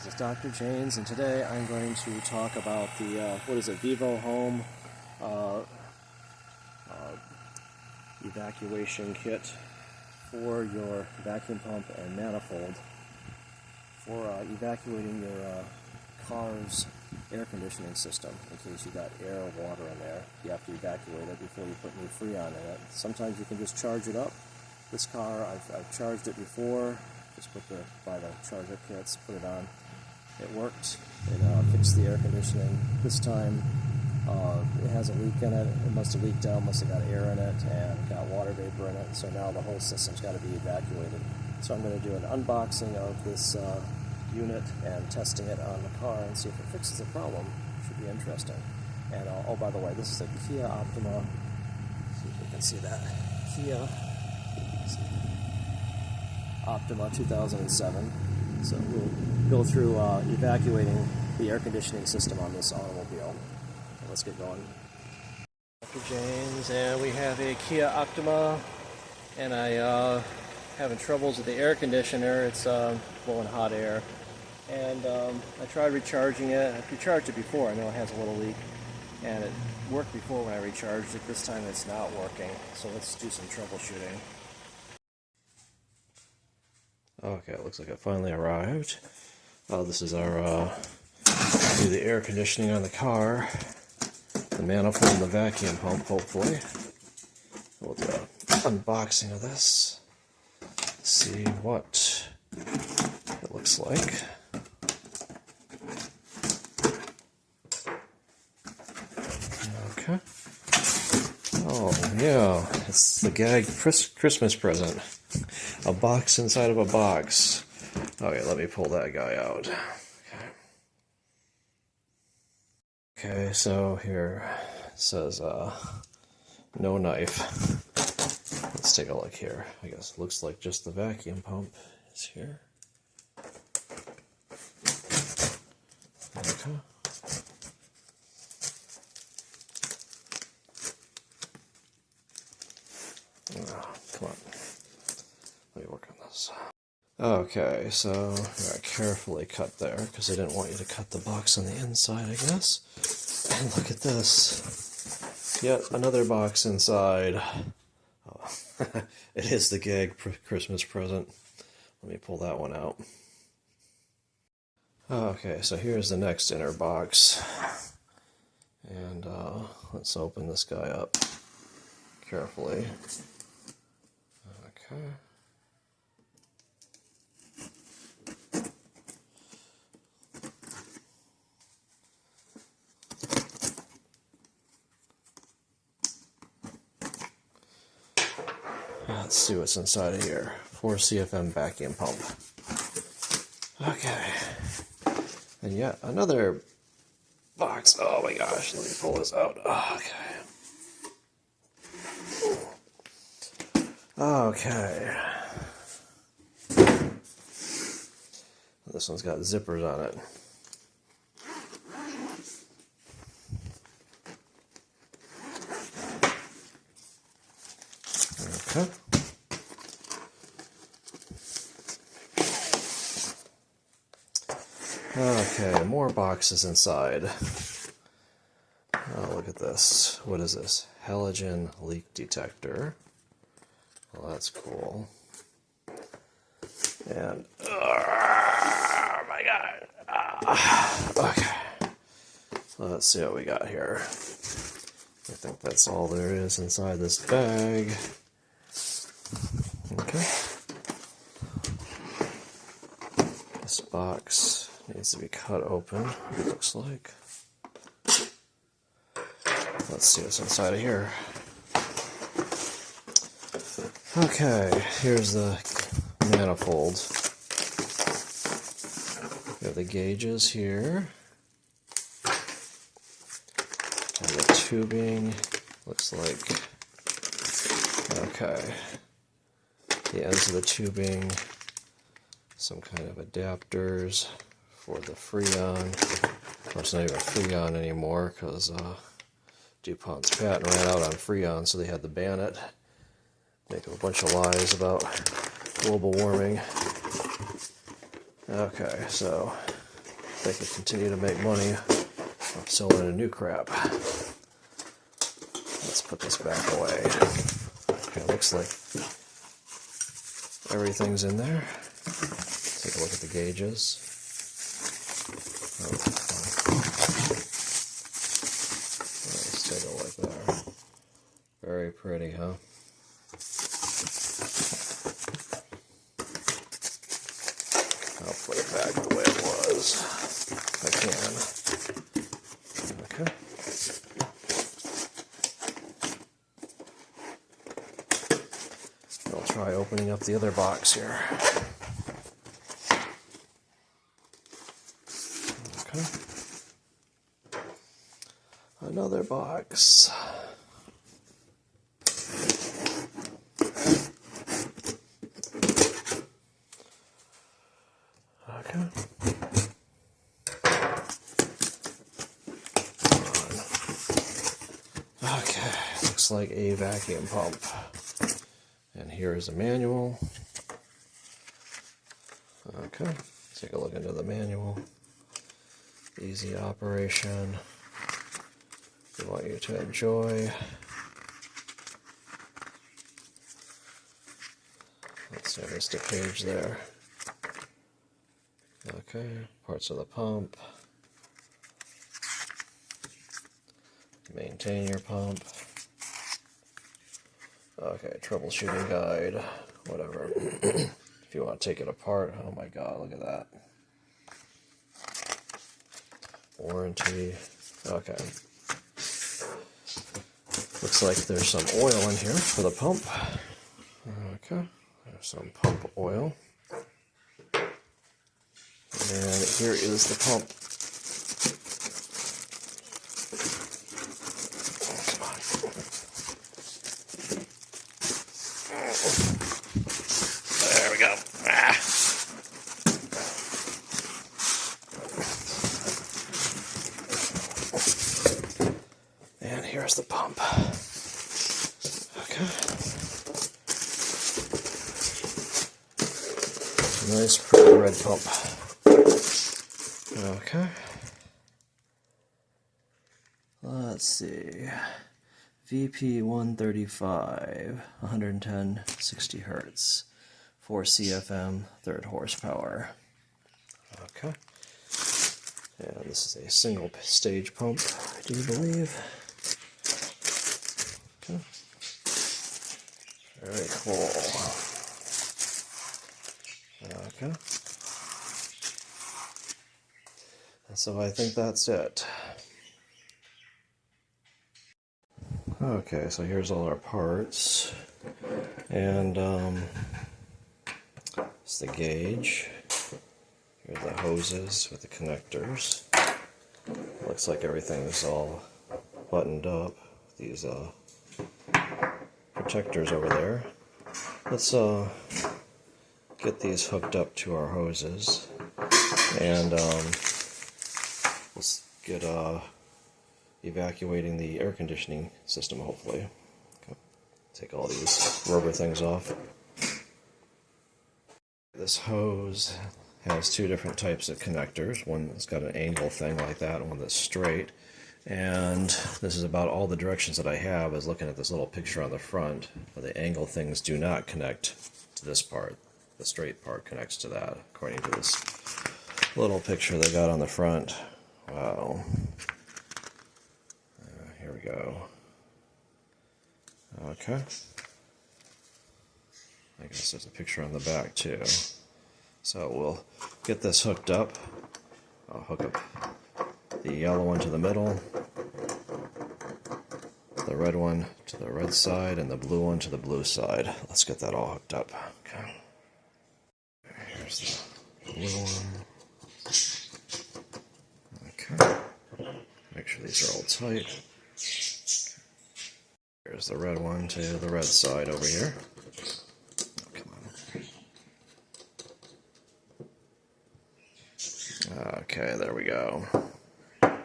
This is Dr. James, and today I'm going to talk about the, VIVOHOME evacuation kit for your vacuum pump and manifold for evacuating your car's air conditioning system in case you got air or water in there. You have to evacuate it before you put new Freon in it. Sometimes you can just charge it up. This car, I've charged it before. Just buy the charger kits, put it on. It worked. It fixed the air conditioning. This time it has a leak in it. It must have leaked out, must have got air in it, and got water vapor in it. So now the whole system's got to be evacuated. So I'm going to do an unboxing of this unit and testing it on the car and see if it fixes the problem. Should be interesting. And oh, by the way, this is a Kia Optima. See if you can see that. Kia Optima 2007. So we'll go through evacuating the air conditioning system on this automobile. So let's get going. Dr. James, and we have a Kia Optima, and I having troubles with the air conditioner. It's blowing hot air, and I tried recharging it. I've recharged it before. I know it has a little leak, and it worked before when I recharged it. This time it's not working. So let's do some troubleshooting. Okay, it looks like it finally arrived. This is our do the air conditioning on the car, the manifold and the vacuum pump, hopefully. We'll do an unboxing of this, see what it looks like. Okay. Oh, yeah, it's the gag Christmas present. A box inside of a box. Okay, let me pull that guy out. Okay, so here it says no knife. Let's take a look here. I guess it looks like just the vacuum pump is here. Okay. Oh, come on. Let me work on this. Okay, so carefully cut there because I didn't want you to cut the box on the inside, I guess. And look at this. Yet another box inside. Oh, it is the gag Christmas present. Let me pull that one out. Okay, so here's the next inner box. And let's open this guy up carefully. Okay. Let's see what's inside of here. 4 CFM vacuum pump. Okay. And yet another box. Oh my gosh, let me pull this out. Okay. This one's got zippers on it. Okay. Okay, more boxes inside. Oh, look at this. What is this? Halogen leak detector. Well, that's cool. And, oh my god. Okay. Let's see what we got here. I think that's all there is inside this bag. Okay. This box needs to be cut open, it looks like. Let's see what's inside of here. Okay, here's the manifold. We have the gauges here. And the tubing looks like, okay, the ends of the tubing, some kind of adapters for the Freon. Well, it's not even Freon anymore because DuPont's patent ran out on Freon, so they had to ban it. Make a bunch of lies about global warming. Okay, so they can continue to make money of selling a new crap. Let's put this back away. Okay, looks like everything's in there. Take a look at the gauges. Let's take a look there. Very pretty, huh? I'll put it back the way it was, if I can. Okay. I'll try opening up the other box here. Okay. Another box. Okay. Okay, looks like a vacuum pump. And here is a manual. Okay, take a look into the manual. Easy operation. We want you to enjoy. Let's see, I missed a page there. Okay, parts of the pump. Maintain your pump. Okay, troubleshooting guide, whatever. If you want to take it apart, oh my god, look at that. Warranty, okay. Looks like there's some oil in here for the pump. Okay, there's some pump oil. And here is the pump. Come on. There we go. Ah. And here's the pump. Okay. Nice, pretty red pump. Okay. Let's see. VP 135, 110, 60 hertz, 4 CFM, 3rd horsepower. Okay. And this is a single stage pump, I do believe. Okay. Very cool. Okay. So I think that's it. Okay, so here's all our parts. And it's the gauge. Here's the hoses with the connectors. Looks like everything is all buttoned up. These protectors over there. Let's get these hooked up to our hoses. And let's get evacuating the air conditioning system, hopefully. Okay. Take all these rubber things off. This hose has two different types of connectors. One that's got an angle thing like that, and one that's straight. And this is about all the directions that I have is looking at this little picture on the front. The angle things do not connect to this part. The straight part connects to that, according to this little picture they got on the front. Wow. Here we go. Okay. I guess there's a picture on the back too. So we'll get this hooked up. I'll hook up the yellow one to the middle, the red one to the red side, and the blue one to the blue side. Let's get that all hooked up. Okay. Here's the blue one. Okay. Make sure these are all tight. Here's the red one to the red side over here. Oh, come on. Okay, there we go. And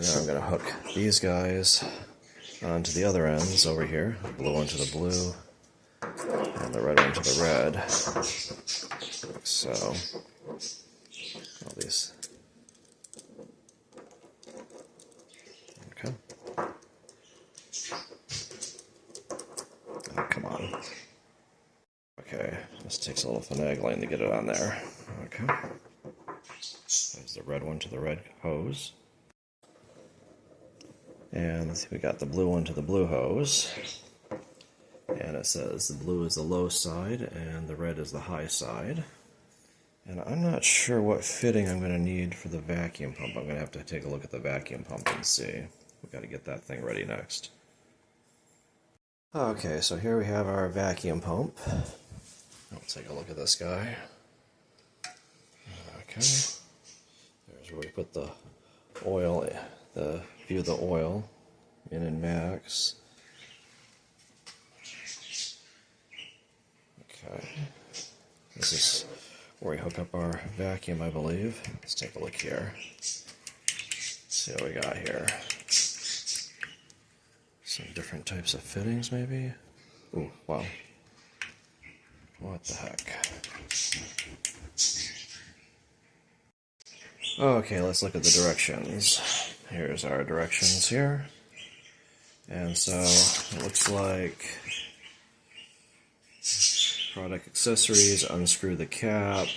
then I'm going to hook these guys onto the other ends over here. The blue one to the blue, and the red one to the red. So, all these. Okay. Oh, come on. Okay, this takes a little finagling to get it on there. Okay. There's the red one to the red hose. And we got the blue one to the blue hose. And it says the blue is the low side and the red is the high side. And I'm not sure what fitting I'm going to need for the vacuum pump. I'm going to have to take a look at the vacuum pump and see. We've got to get that thing ready next. Okay, so here we have our vacuum pump. I'll take a look at this guy. Okay. There's where we put the oil, the view of the oil in max. Okay. This is where we hook up our vacuum, I believe. Let's take a look here. See what we got here. Some different types of fittings, maybe? Ooh, wow. What the heck? Okay, let's look at the directions. Here's our directions here. And so, it looks like product accessories, unscrew the cap,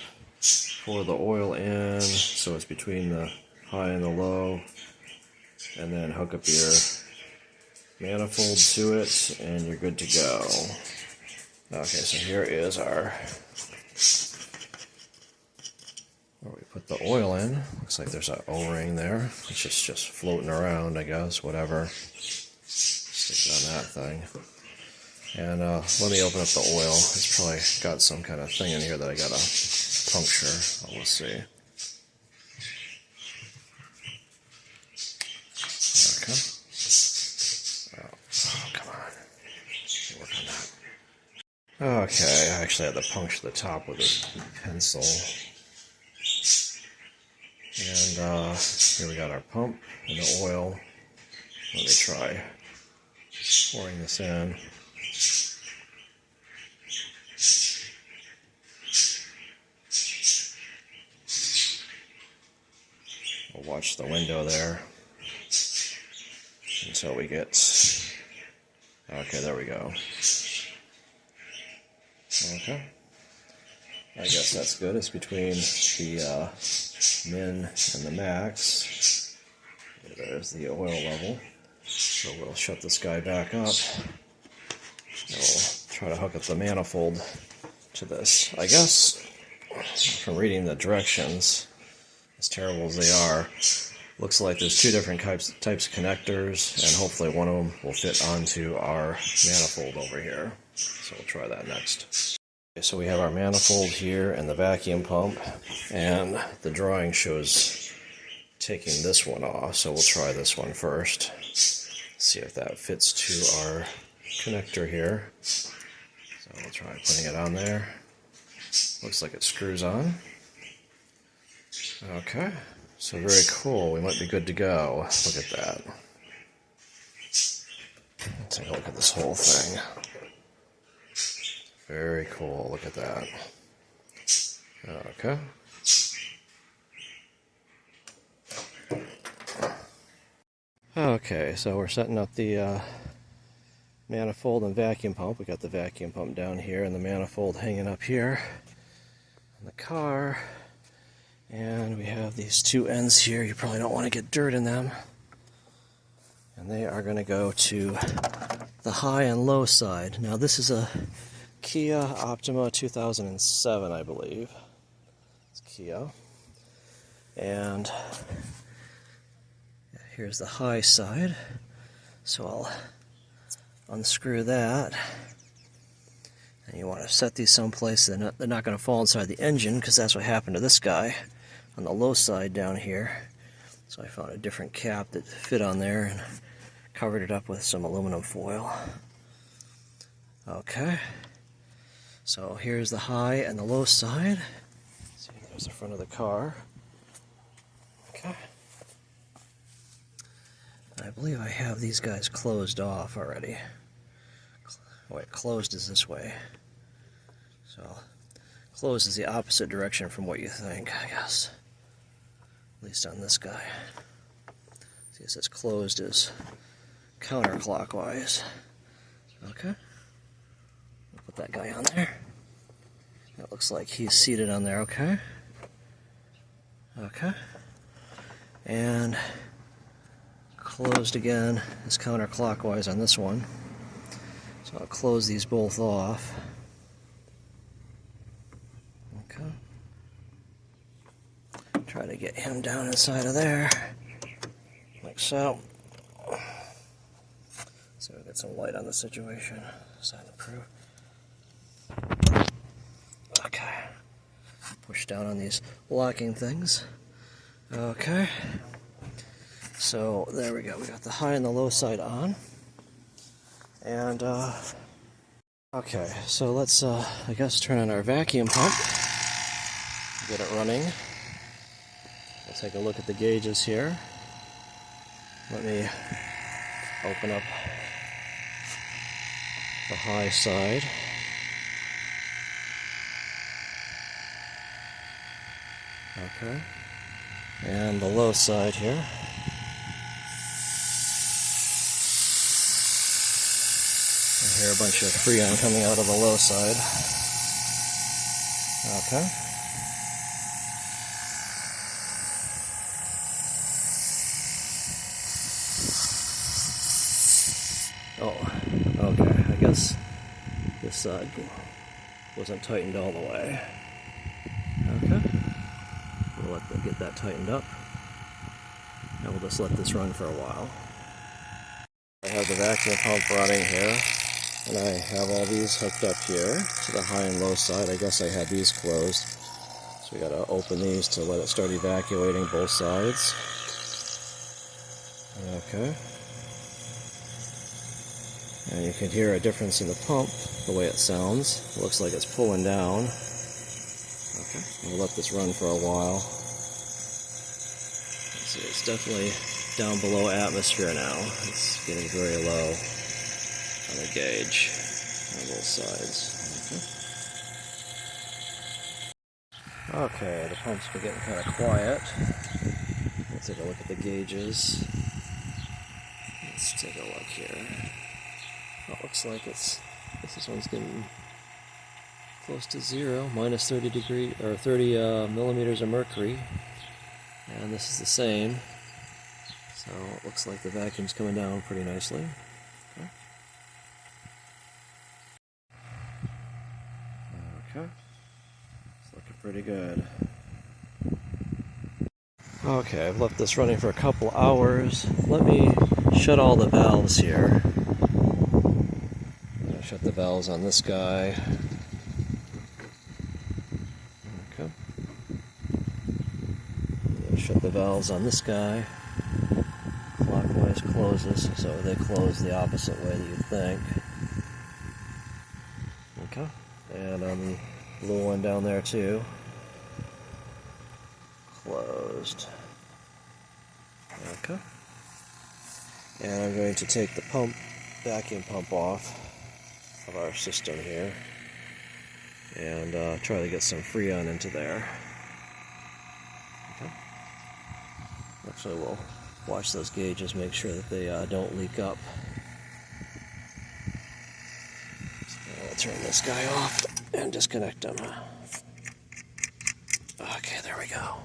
pour the oil in, so it's between the high and the low, and then hook up your manifold to it, and you're good to go. Okay, so here is our, where we put the oil in. Looks like there's an O-ring there. It's just floating around, I guess, whatever. Stick it on that thing. And let me open up the oil. It's probably got some kind of thing in here that I gotta puncture. We'll see. Okay. Oh, come on. Work on that. Okay, I actually had to puncture the top with a pencil. And here we got our pump and the oil. Let me try pouring this in. We'll watch the window there until we get... Okay, there we go. Okay. I guess that's good. It's between the min and the max. There's the oil level. So we'll shut this guy back up. And we'll try to hook up the manifold to this. I guess, from reading the directions, as terrible as they are, looks like there's two different types of connectors, and hopefully one of them will fit onto our manifold over here. So we'll try that next. Okay, so we have our manifold here and the vacuum pump, and the drawing shows taking this one off, so we'll try this one first. See if that fits to our connector here. So we'll try putting it on there. Looks like it screws on. Okay, so very cool. We might be good to go. Look at that. Let's take a look at this whole thing. Very cool. Look at that. Okay. Okay, so we're setting up the manifold and vacuum pump. We got the vacuum pump down here and the manifold hanging up here in the car. And we have these two ends here. You probably don't want to get dirt in them. And they are going to go to the high and low side. Now this is a Kia Optima 2007, I believe. It's Kia. And here's the high side. So I'll unscrew that. And you want to set these someplace they're not going to fall inside the engine, because that's what happened to this guy on the low side down here. So I found a different cap that fit on there and covered it up with some aluminum foil. Okay. So here's the high and the low side. See, there's the front of the car. Okay. I believe I have these guys closed off already. Wait, closed is this way. So, closed is the opposite direction from what you think, I guess. At least on this guy. See, it says closed is counterclockwise. Okay. I'll put that guy on there. That looks like he's seated on there, okay? Okay. And closed again is counterclockwise on this one. So I'll close these both off. Okay. Try to get him down inside of there. Like so. So we get some light on the situation. Soundproof. Okay. Push down on these locking things. Okay. So there we go. We got the high and the low side on. And okay, so let's I guess turn on our vacuum pump. Get it running. We'll take a look at the gauges here. Let me open up the high side. Okay. And the low side here. I hear a bunch of freon coming out of the low side. Okay. Oh, okay. I guess this side wasn't tightened all the way. Okay. We'll get that tightened up. And we'll just let this run for a while. I have the vacuum pump running here. And I have all these hooked up here to the high and low side. I guess I had these closed. So we gotta open these to let it start evacuating both sides. Okay. And you can hear a difference in the pump, the way it sounds. It looks like it's pulling down. Okay, we'll let this run for a while. See, it's definitely down below atmosphere now. It's getting very low on the gauge on both sides. Okay, the pump's been getting kind of quiet. Let's take a look at the gauges. Let's take a look here. Oh, it looks like this one's getting close to zero, minus 30 degree or 30 millimeters of mercury, and this is the same. So it looks like the vacuum's coming down pretty nicely. Okay. Okay. It's looking pretty good. Okay, I've left this running for a couple hours. Let me shut all the valves here. I'm gonna shut the valves on this guy. Okay. I'm gonna shut the valves on this guy. Clockwise closes, so they close the opposite way that you'd think. Okay. And on the blue one down there too. Closed. Okay. And I'm going to take the vacuum pump off of our system here and try to get some freon into there. Okay. Actually, we'll watch those gauges, make sure that they don't leak up. So I'll turn this guy off and disconnect them. Okay, there we go.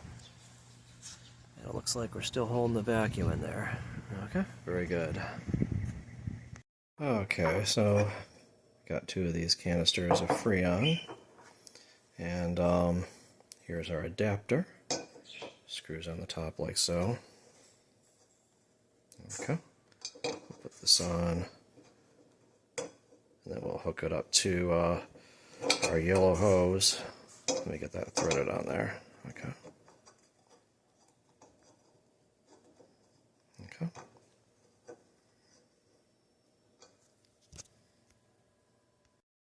And it looks like we're still holding the vacuum in there. Okay, very good. Okay, so got two of these canisters of freon, and here's our adapter. Screws on the top like so. Okay, we'll put this on, and then we'll hook it up to our yellow hose. Let me get that threaded on there. Okay. Okay.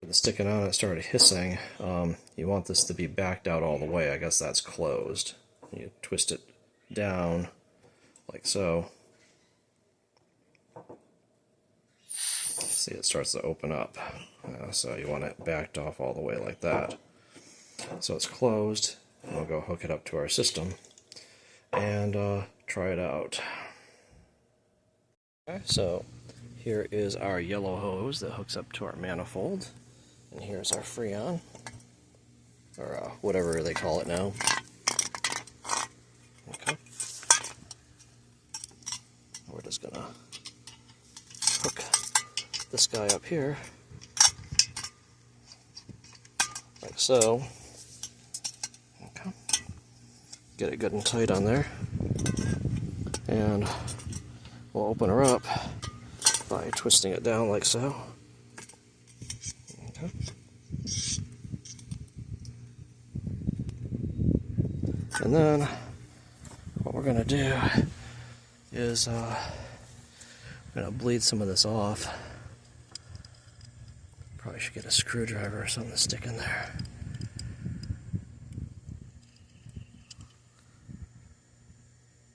With it sticking on, it started hissing. You want this to be backed out all the way. I guess that's closed. You twist it down like so. See, it starts to open up. So you want it backed off all the way like that. So it's closed. We'll go hook it up to our system. and try it out. Okay, so here is our yellow hose that hooks up to our manifold, and here's our Freon, or whatever they call it now. Okay, we're just gonna hook this guy up here, like so. Okay, get it good and tight on there, and we'll open her up by twisting it down like so. Okay. And then what we're going to do is we're going to bleed some of this off. Probably should get a screwdriver or something to stick in there.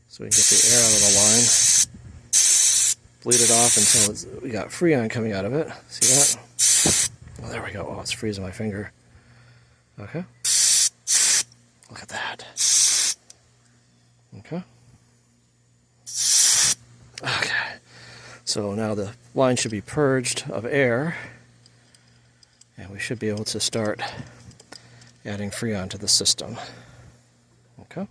So we can get the air out of the line. Bleed it off until we got Freon coming out of it. See that? Oh, there we go. Oh, it's freezing my finger. Okay. Look at that. Okay. Okay. So now the line should be purged of air, and we should be able to start adding Freon to the system. Okay.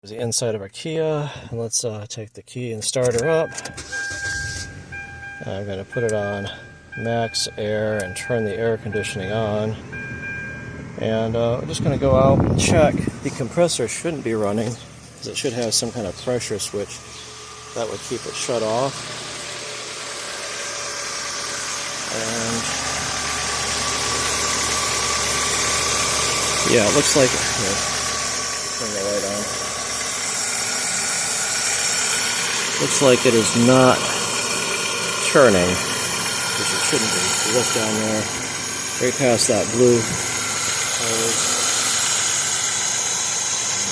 There's the inside of our Kia, and let's take the key and start her up. I'm going to put it on max air and turn the air conditioning on. And I'm just going to go out and check. The compressor shouldn't be running, because it should have some kind of pressure switch that would keep it shut off. And yeah, it looks like, here, turn the light on. Looks like it is not turning, which it shouldn't be. You look down there, right past that blue hose.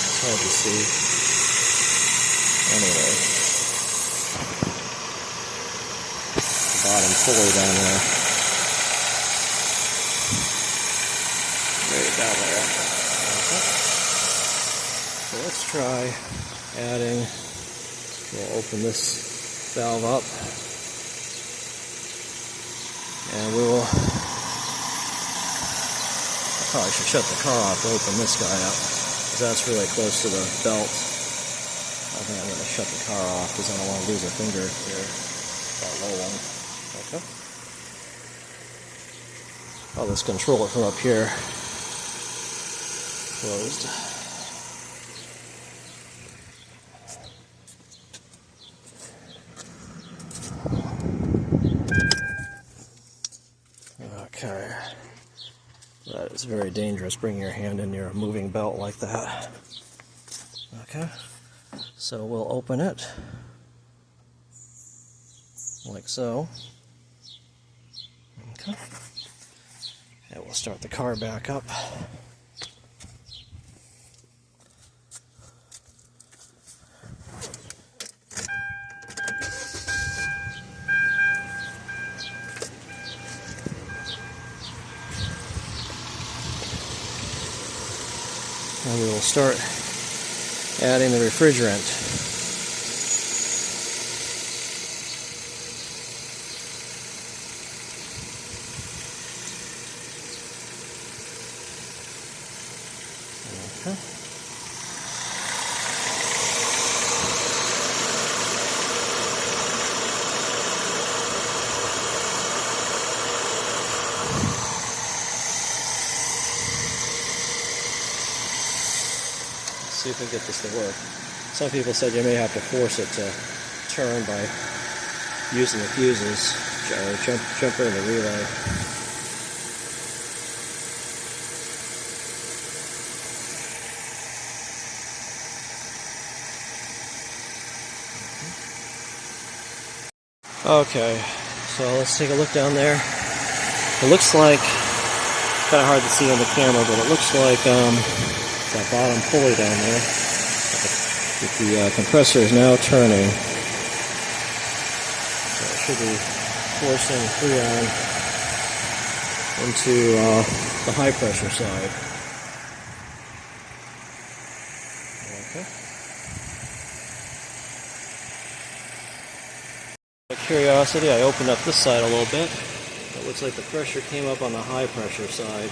It's hard to see. Anyway, the bottom pulley down there. Right down there. Okay. So let's try adding. We'll open this valve up, and we will, I probably should shut the car off to open this guy up, because that's really close to the belt. I think I'm going to shut the car off, because I don't want to lose a finger here, that low one. Okay. I'll just control it from up here, closed. Okay, that is very dangerous, bringing your hand in your moving belt like that. Okay, so we'll open it like so. Okay, and we'll start the car back up. And we will start adding the refrigerant. Okay. See if we can get this to work. Some people said you may have to force it to turn by using the fuses, or jumper in the relay. Okay, so let's take a look down there. It looks like, kind of hard to see on the camera, but it looks like that bottom pulley down there, the compressor is now turning. So it should be forcing Freon into the high pressure side. Okay. Out of curiosity, I opened up this side a little bit. It looks like the pressure came up on the high pressure side,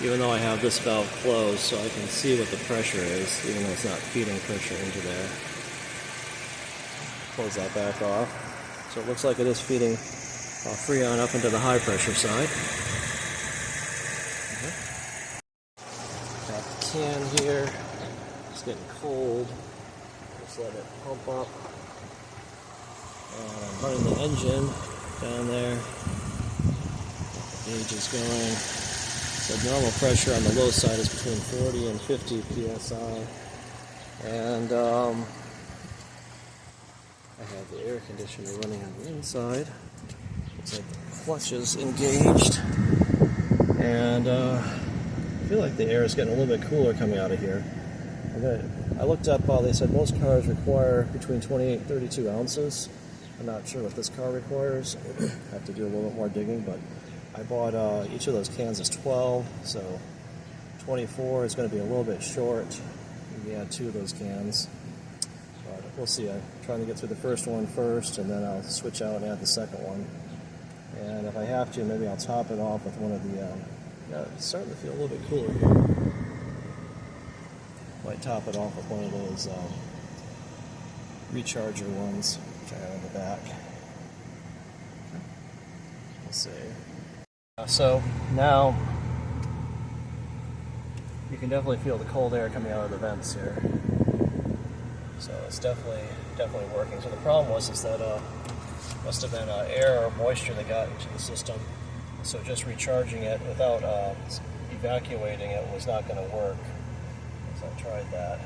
even though I have this valve closed, so I can see what the pressure is, even though it's not feeding pressure into there. Close that back off. So it looks like it is feeding Freon up into the high pressure side. Got the can here. It's getting cold. Just let it pump up. And I'm running the engine down there. The gauge is going. So normal pressure on the low side is between 40 and 50 psi. And I have the air conditioner running on the inside. Looks like the clutch is engaged. And I feel like the air is getting a little bit cooler coming out of here. I looked up, they said most cars require between 28 and 32 ounces. I'm not sure what this car requires. I have to do a little bit more digging, but I bought each of those cans is 12, so 24 is going to be a little bit short. Maybe add 2 of those cans. But we'll see. I'm trying to get through the first one first, and then I'll switch out and add the second one. And if I have to, maybe I'll top it off with one of the, yeah, it's starting to feel a little bit cooler here. Might top it off with one of those recharger ones, which I have on the back. We'll see. So now you can definitely feel the cold air coming out of the vents here. So it's definitely working. So the problem was that must have been air or moisture that got into the system. So just recharging it without evacuating it was not going to work. So I tried that.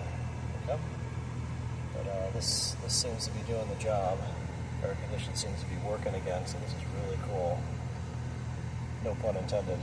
Okay. But this seems to be doing the job. Air conditioning seems to be working again. So this is really cool. No pun intended.